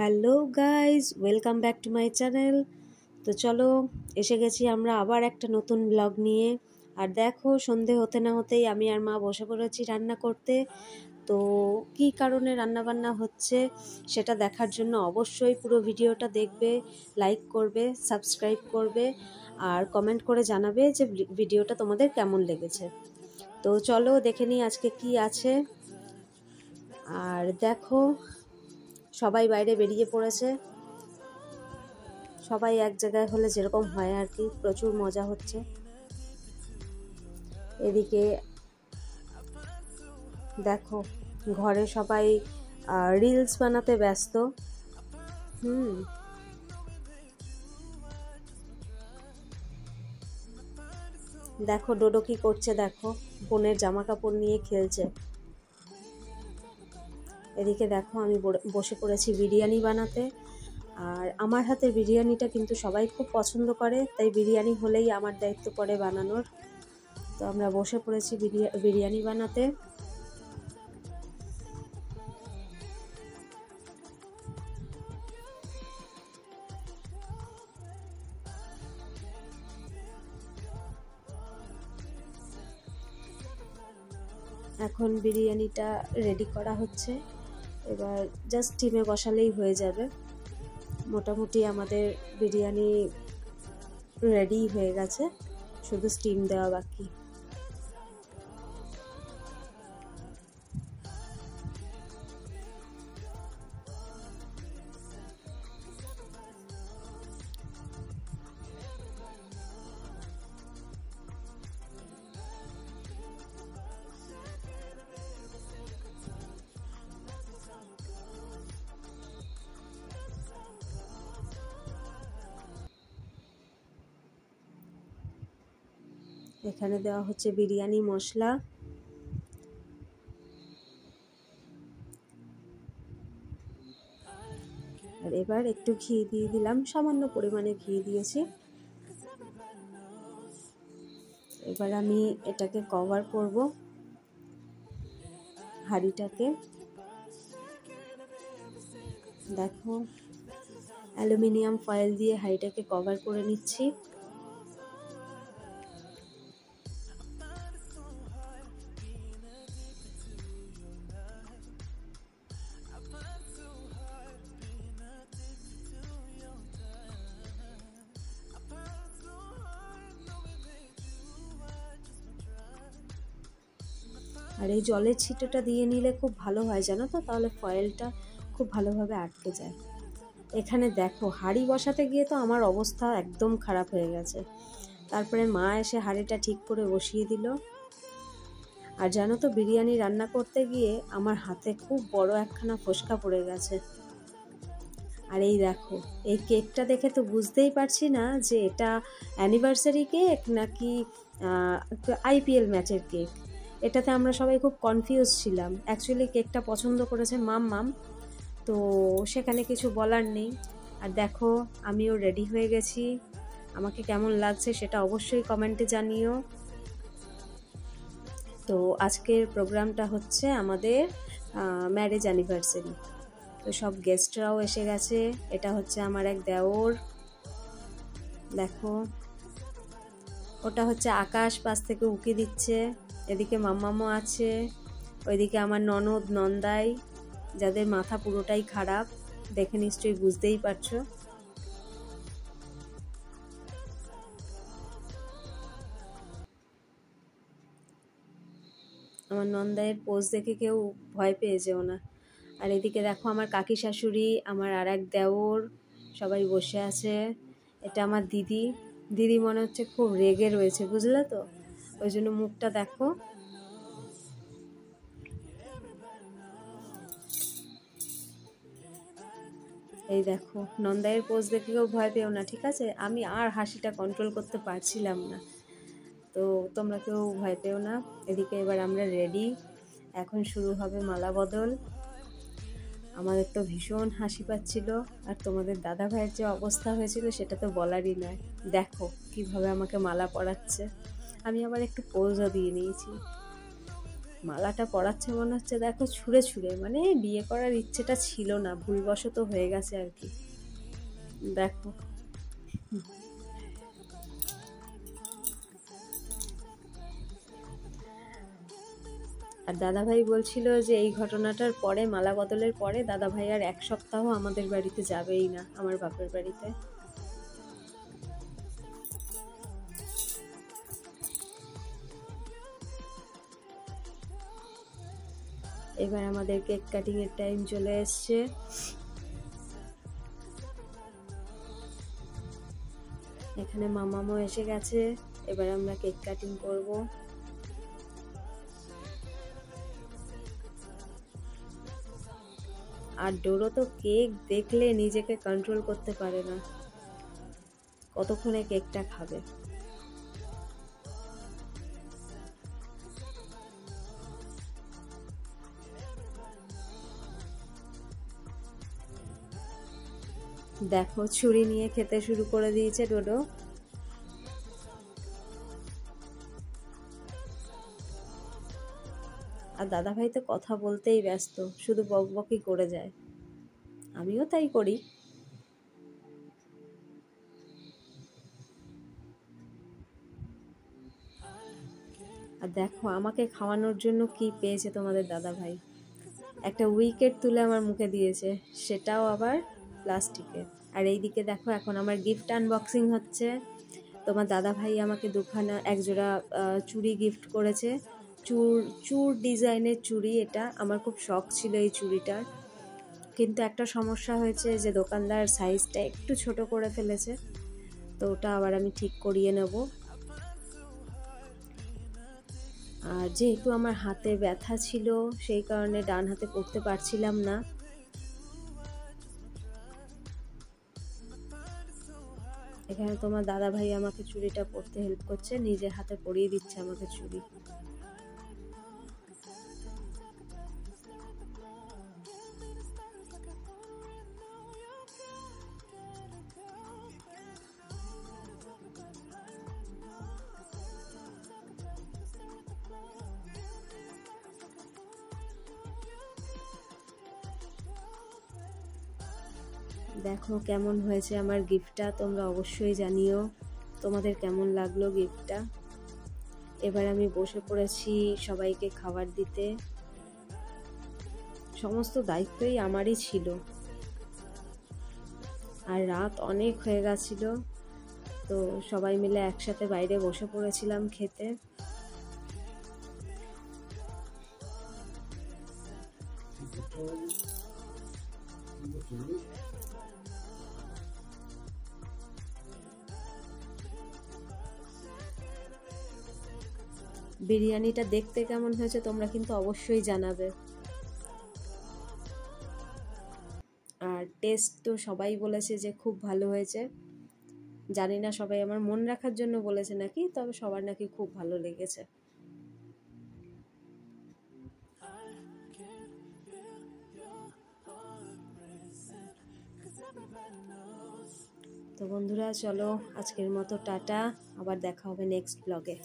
Hello guys, welcome back to my channel. তো চলো, এসে গেছি আমরা আবার একটা নতুন ব্লগ নিয়ে। আর দেখো, সন্ধে হতে না হতেই আমি আর মা বসে পড়েছি রান্না করতে। তো কী কারণে রান্নাবান্না হচ্ছে সেটা দেখার জন্য অবশ্যই পুরো ভিডিওটা দেখবে, লাইক করবে, সাবস্ক্রাইব করবে আর কমেন্ট করে জানাবে যে ভিডিওটা তোমাদের কেমন লেগেছে। তো চলো দেখে নিই আজকে কি আছে। আর দেখো, সবাই বাইরে বেরিয়ে পড়েছে। সবাই এক জায়গায় হলে যেরকম হয় আর কি, প্রচুর মজা হচ্ছে। এদিকে দেখো, ঘরে সবাই রিলস বানাতে ব্যস্ত। দেখো ডোডো কি করছে, দেখো বোনের জামা কাপড় নিয়ে খেলছে। এদিকে দেখো আমি বসে পড়েছি বিরিয়ানি বানাতে। আর আমার হাতের বিরিয়ানিটা কিন্তু সবাই খুব পছন্দ করে, তাই বিরিয়ানি হলেই আমার দায়িত্ব পড়ে বানানোর। তো আমরা বসে পড়েছি বিরিয়ানি বানাতে। এখন বিরিয়ানিটা রেডি করা হচ্ছে, এবার জাস্ট স্টিমে বসালেই হয়ে যাবে। মোটামুটি আমাদের বিরিয়ানি রেডি হয়ে গেছে, শুধু স্টিম দেওয়া বাকি। এখানে দেওয়া হচ্ছে বিরিয়ানি মশলা। আর এবার একটু ঘি দিয়ে দিলাম, সামান্য পরিমাণে ঘি দিয়েছি। এবার আমি এটাকে কভার করব, হাঁড়িটাকে। দেখো, অ্যালুমিনিয়াম ফয়েল দিয়ে হাঁড়িটাকে কভার করে নিচ্ছি। আর এই জলের ছিটোটা দিয়ে নিলে খুব ভালো হয়, জানো তো, তাহলে ফয়েলটা খুব ভালোভাবে আটকে যায়। এখানে দেখো, হাঁড়ি বসাতে গিয়ে তো আমার অবস্থা একদম খারাপ হয়ে গেছে। তারপরে মা এসে হাঁড়িটা ঠিক করে বসিয়ে দিল। আর জানো তো, বিরিয়ানি রান্না করতে গিয়ে আমার হাতে খুব বড় একখানা ফোসকা পড়ে গেছে। আর এই দেখো, এই কেকটা দেখে তো বুঝতেই পারছি না যে এটা অ্যানিভার্সারি কেক নাকি আইপিএল ম্যাচের কেক। এটাতে আমরা সবাই খুব কনফিউজ ছিলাম। অ্যাকচুয়ালি কেকটা পছন্দ করেছে মাম, তো সেখানে কিছু বলার নেই। আর দেখো, আমিও রেডি হয়ে গেছি। আমাকে কেমন লাগছে সেটা অবশ্যই কমেন্টে জানিও। তো আজকের প্রোগ্রামটা হচ্ছে আমাদের ম্যারেজ অ্যানিভার্সারি। তো সব গেস্টরাও এসে গেছে। এটা হচ্ছে আমার এক দেওর, দেখো। ওটা হচ্ছে আকাশ, পাশ থেকে উকি দিচ্ছে। এদিকে মাম্মামও আছে। ওইদিকে আমার ননদ, নন্দাই, যাদের মাথা পুরোটাই খারাপ, দেখে নিশ্চয়ই বুঝতেই পারছো। আমার নন্দাইয়ের পোজ দেখে কেউ ভয় পেয়ে যেও না। আর এদিকে দেখো, আমার কাকি শাশুড়ি, আমার আর এক দেওর, সবাই বসে আছে। এটা আমার দিদি। দিদি মনে হচ্ছে খুব রেগে রয়েছে, বুঝলে তো, ওই জন্য মুখটা দেখো। এই দেখো, নন্দাইয়ের পোজ দেখে কেউ ভয় পেও না, ঠিক আছে? আমি আর হাসিটা কন্ট্রোল করতে পারছিলাম না, তো তোমরা কেউ ভয় পেও না। এদিকে এবার আমরা রেডি, এখন শুরু হবে মালা বদল। আমাদের তো ভীষণ হাসি পাচ্ছিল। আর তোমাদের দাদা ভাইয়ের যে অবস্থা হয়েছিল সেটা তো বলারই নয়। দেখো কিভাবে আমাকে মালা পরাচ্ছে। আমি আবার একটু পোজও দিয়ে নিয়েছি। মালাটা পরাচ্ছে মনে হচ্ছে দেখো ছুঁড়ে ছুঁড়ে, মানে বিয়ে করার ইচ্ছেটা ছিল না, ভুলবশত হয়ে গেছে আর কি। দেখো আর দাদাভাই বলছিল যে এই ঘটনাটার পরে, মালা বদলের পরে দাদাভাই আর 1 সপ্তাহ আমাদের বাড়িতে যাবেই না, আমার বাপের বাড়িতে। এবার আমাদের কেক কাটিং এর টাইম চলে এসছে। এখানে মামামও এসে গেছে, এবার আমরা কেক কাটিং করব। আর ডোরো তো কেক দেখলে নিজেকে কন্ট্রোল করতে পারে না, কতক্ষণে কেকটা খাবে। দেখো ছুরি নিয়ে খেতে শুরু করে দিয়েছে ডোডো। আর দাদাভাই তো কথা বলতেই ব্যস্ত, শুধু বকবকই করে যায়, আমিও তাই করি। আর দেখো আমাকে খাওয়ানোর জন্য কি পেয়েছে তোমাদের দাদাভাই, একটা উইকেট তুলে আমার মুখে দিয়েছে, সেটাও আবার প্লাস্টিকের। আর এইদিকে দেখো এখন আমার গিফট আনবক্সিং হচ্ছে। তোমার দাদাভাই আমাকে দুখানা একজোড়া চুড়ি গিফট করেছে, চুর ডিজাইনের চুড়ি। এটা আমার খুব শখ ছিল এই চুড়িটার, কিন্তু একটা সমস্যা হয়েছে যে দোকানদার সাইজটা একটু ছোট করে ফেলেছে, তো ওটা আবার আমি ঠিক করিয়ে নেব। আর যেহেতু আমার হাতে ব্যথা ছিল সেই কারণে ডান হাতে পরতে পারছিলাম না। এখানে তোমার দাদাভাই আমাকে চুড়িটা পরতে হেল্প করছে, নিজের হাতে পরিয়ে দিচ্ছে আমাকে চুড়ি। দেখো কেমন হয়েছে আমার গিফটটা, তোমরা অবশ্যই জানিও তোমাদের কেমন লাগলো গিফটটা। এবার আমি বসে পড়েছি সবাইকে খাবার দিতে, সমস্ত দায়িত্বই আমারই ছিল। আর রাত অনেক হয়ে গেছিল, তো সবাই মিলে একসাথে বাইরে বসে পড়েছিলাম খেতে। বিরিয়ানিটা দেখতে কেমন হয়েছে তোমরা কিন্তু অবশ্যই জানাবে। আর টেস্ট তো সবাই বলেছে যে খুব ভালো হয়েছে, জানি না সবাই আমার মন রাখার জন্য বলেছে নাকি, তবে সবার নাকি খুব ভালো লেগেছে। তো বন্ধুরা চলো আজকের মতো টাটা, আবার দেখা হবে নেক্সট ব্লগে।